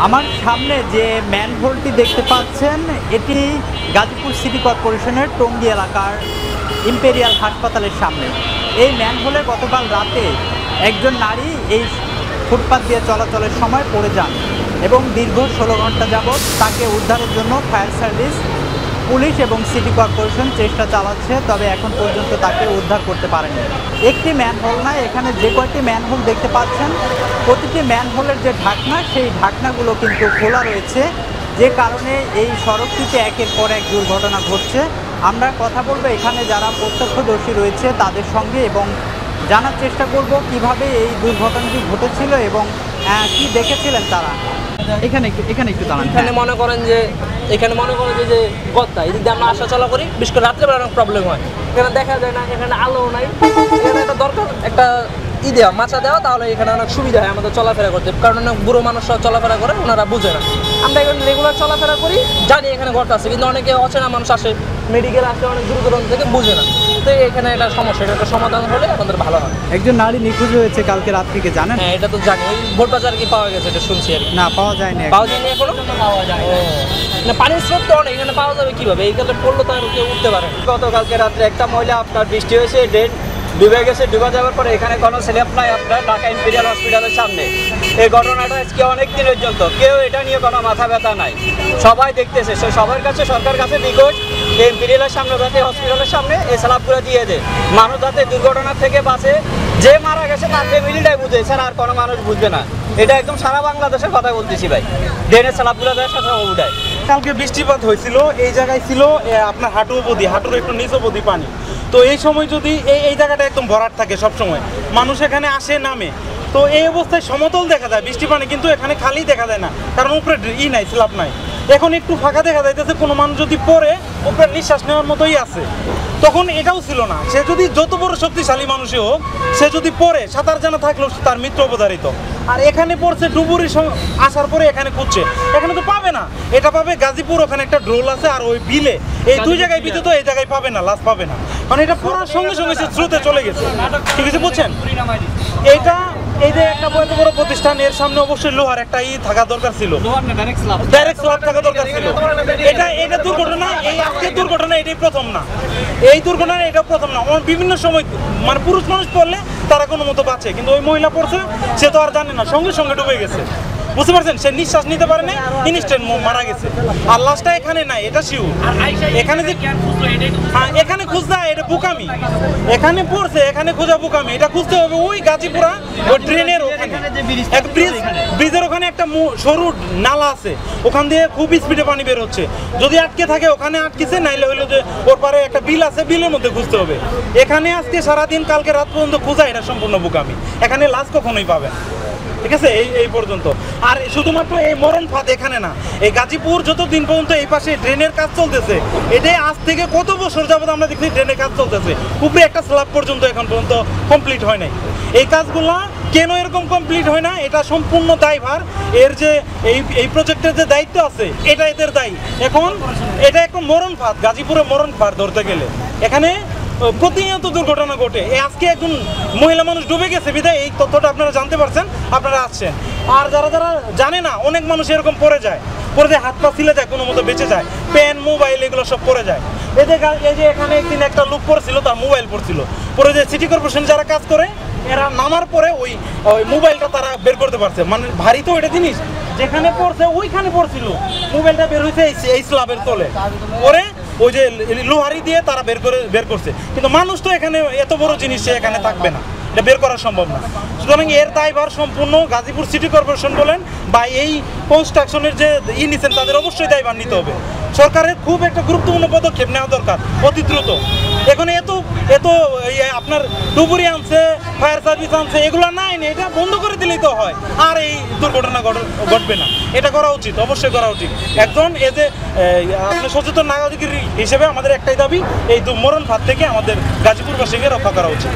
আমার সামনে যে ম্যানহোলটি দেখতে পাচ্ছেন এটি গাজীপুর সিটি কর্পোরেশনের টঙ্গী এলাকার ইম্পেরিয়াল হাসপাতালের সামনে। এই ম্যানহোলে গতকাল রাতে একজন নারী এই ফুটপাত দিয়ে চলাচলের সময় পড়ে যান এবং দীর্ঘ 16 ঘন্টা যাবৎ তাকে উদ্ধারের জন্য ফায়ার সার্ভিস, পুলিশ এবং সিটি কর্পোরেশন চেষ্টা চালাচ্ছে, তবে এখন পর্যন্ত তাকে উদ্ধার করতে পারেনি। একটি ম্যানহোল নয়, এখানে যে কয়টি ম্যানহোল দেখতে পাচ্ছেন প্রতিটি ম্যানহোলের যে ঢাকনা সেই ঢাকনাগুলো কিন্তু খোলা রয়েছে, যে কারণে এই সড়কটিতে একের পর এক দুর্ঘটনা ঘটছে। আমরা কথা বলবো এখানে যারা প্রত্যক্ষদর্শী রয়েছে তাদের সঙ্গে এবং জানার চেষ্টা করব কিভাবে এই দুর্ঘটনাটি ঘটেছিল এবং কি দেখেছিলেন তারা। এখানে একটু দাঁড়ান। এখানে মনে করেন যে যে গর্তা, এদিক দিয়ে আমরা আসা চলা করি, বিশেষ করে রাত্রেবেলা অনেক প্রবলেম হয়। এখানে দেখা যায় না, এখানে আলো নাই, এখানে একটা দরকার একটা দেওয়া মাছা দেওয়া, তাহলে এখানে অনেক সুবিধা হয় আমাদের চলাফেরা করতে, কারণ অনেক বুড়ো মানুষরা চলাফেরা করে, ওনারা বুঝে না। আমরা এখানে রেগুলার চলাফেরা করি, জানি এখানে গর্ত আছে, কিন্তু অনেকে অচেনা মানুষ আসে, মেডিকেল আসে অনেক দূর দূরান্ত থেকে, বুঝে না। তো এখানে একটা সমস্যা, এটা একটা সমাধান হলে আমাদের ভালো হয়। একজন নারী নিখোঁজ হয়েছে কালকে রাত থেকে, জানেন? হ্যাঁ, এটা তো জানি, ওই ভোটবাজার কি পাওয়া গেছে এটা শুনছি আর কি। না, পাওয়া যায়নি এখনো পাওয়া যায় না, পানির স্রোত তো অনেক, এখানে পাওয়া যাবে কিভাবে? এইখানে পড়লে তো আর কেউ উঠতে পারে। গতকালকে রাত্রে একটা মহিলা আপনার বৃষ্টি হয়েছে, ড্রেন ডুবে গেছে, ডুবে যাওয়ার পরে এখানে কোনো স্ল্যাব নাই আপনার ঢাকা ইম্পেরিয়াল হসপিটালের সামনে। এই ঘটনাটা আজকে অনেক দিন পর্যন্ত কেউ এটা নিয়ে কোনো মাথা ব্যথা নাই, সবাই দেখতেছে। সবার কাছে সরকার কাছে রিকোয়েস্ট, এই ইম্পেরিয়ালের সামনে যাতে হসপিটালের সামনে এই স্ল্যাবগুলো দিয়ে দেয়, মানুষ যাতে দুর্ঘটনা থেকে বাঁচে। যে মারা গেছে তার ফ্যামিলিটাই বুঝে, স্যার আর কোনো মানুষ বুঝবে না। এটা একদম সারা বাংলাদেশের কথা বলতেছি ভাই, ড্রেনের স্ল্যাবগুলো দেওয়ার সাথে উঠায়। কালকে বৃষ্টিপাত হয়েছিল, এই জায়গায় ছিল আপনার হাঁটু অবধি, হাঁটুর একটু নিচ অবধি পানি। তো এই সময় যদি এই জায়গাটা একদম ভরাট থাকে সব সময়, মানুষ এখানে আসে নামে, তো এই অবস্থায় সমতল দেখা যায় বৃষ্টি পানি, কিন্তু এখানে খালি দেখা যায় না, কারণ উপরে নাই, স্ল্যাব নাই। এখন একটু ফাঁকা দেখা যাইতেছে, কোনো মানুষ যদি পড়ে উপরে নিঃশ্বাস নেওয়ার মতোই আছে। তখন এটাও ছিল না, সে যদি যত বড় শক্তিশালী মানুষই হোক, সে যদি পড়ে সাঁতার জানা থাকলেও তার মৃত্যু অবধারিত। আর এখানে পড়ছে ডুবুরি আসার পরে এখানে খুঁজছে, এখানে তো পাবে না। এটা পাবে গাজীপুর, ওখানে একটা ড্রোল আছে, আর ওই বিলে, এই দুই জায়গায় বিদ্যুৎ, এই জায়গায় পাবে না, লাশ পাবে না, কারণ এটা পড়ার সঙ্গে সঙ্গে সে স্রোতে চলে গেছে। ঠিক আছে, বুঝছেন? এইটা এই যে একটা বড় বড় প্রতিষ্ঠান, এর সামনে অবশ্যই লোহার একটা থাকা দরকার ছিল, ডাইরেক্ট স্ল্যাব থাকা দরকার ছিল। এটা দুর্ঘটনা, এই আজকের দুর্ঘটনা এটাই প্রথম না, এই দুর্ঘটনা এটা প্রথম না। বিভিন্ন সময় মানে পুরুষ মানুষ পড়লে তারা কোনো মতো বাঁচে, কিন্তু ওই মহিলা পড়ছে, সে তো আর জানে না, সঙ্গে সঙ্গে ডুবে গেছে। বুঝতে পারছেন? সে নিঃশ্বাস নিতে পারে না, ইনস্ট্যান্ট মারা গেছে। আর লাশটা এখানে নাই, এটা শিওর। এখানে যে এখানে খুঁজতে এটা বোকামি, এখানে পড়ছে, এখানে খোঁজা বোকামি। এটা খুঁজতে হবে ওই গাজীপুরা, ওই ট্রেনের ওখানে ব্রিজের ওখানে একটা সরু নালা আছে, ওখান দিয়ে খুব স্পিডে পানি বের হচ্ছে। যদি আটকে থাকে ওখানে আটকেছে, নাইলে হইলো যে ওর পারে একটা বিল আছে, বিলের মধ্যে খুঁজতে হবে। এখানে আজকে সারাদিন কালকে রাত পর্যন্ত খোঁজা, এটা সম্পূর্ণ বোকামি। এখানে লাশ কখনোই পাবে, ঠিক আছে? এই পর্যন্ত। আর শুধুমাত্র এই মরণ ফাঁদ এখানে না, এই গাজীপুর যতদিন পর্যন্ত এই পাশে ড্রেনের কাজ চলতেছে, এটাই আজ থেকে কত বছর যাবত আমরা দেখছি ড্রেনের কাজ চলতেছে, উপরে একটা স্ল্যাব পর্যন্ত এখন পর্যন্ত কমপ্লিট হয় নাই। এই কাজগুলো কেন এরকম কমপ্লিট হয় না, এটা সম্পূর্ণ দায়ভার এর যে এই প্রজেক্টের যে দায়িত্ব আছে, এটা এদের দায়ী। এখন এটা একটা মরণ ফাঁদ, গাজীপুরে মরণ ফাঁদ ধরতে গেলে। এখানে প্রতিনিয়ত দুর্ঘটনা ঘটে। আজকে একজন মহিলা মানুষ ডুবে গেছে বিধায় এই তথ্যটা আপনারা জানতে পারছেন, আপনারা আসছেন। আর যারা জানে না, অনেক মানুষ এরকম পড়ে যায়, হাত পা ছিলে যায়, কোনো মতো বেঁচে যায়, পেন মোবাইল এগুলো সব পড়ে যায়। এই যে এখানে একদিন একটা লোক পড়ছিল, তার মোবাইল পড়ছিল, পরে যে সিটি কর্পোরেশন যারা কাজ করে, এরা নামার পরে ওই মোবাইলটা তারা বের করতে পারছে। মানে ভারী তো এটা জিনিস, যেখানে পড়ছে ওইখানে পড়ছিল, মোবাইলটা বের হয়েছে এই স্ল্যাবের তলে, পরে ওই যে লোহারি দিয়ে তারা বের করছে। কিন্তু মানুষ তো এখানে এত বড় জিনিস সে এখানে থাকবে না, এটা বের করা সম্ভব না। সুতরাং এর দায়ভার সম্পূর্ণ গাজীপুর সিটি কর্পোরেশন বলেন বা এই কনস্ট্রাকশনের যে নিছেন, তাদের অবশ্যই দায়ভার নিতে হবে। সরকারের খুব একটা গুরুত্বপূর্ণ পদক্ষেপ নেওয়া দরকার অতি দ্রুত। এখন এত আপনার ডুবুরি আনছে, ফায়ার সার্ভিস আনছে, এগুলো নাই, এটা বন্ধ করে দিলেই তো হয়, আর এই দুর্ঘটনা ঘটবে না। এটা করা উচিত, অবশ্যই করা উচিত। একজন আপনার সচেতন নাগরিক হিসেবে আমাদের একটাই দাবি, এই মরণ ফাঁদ থেকে আমাদের গাজীপুরবাসীকে রক্ষা করা উচিত।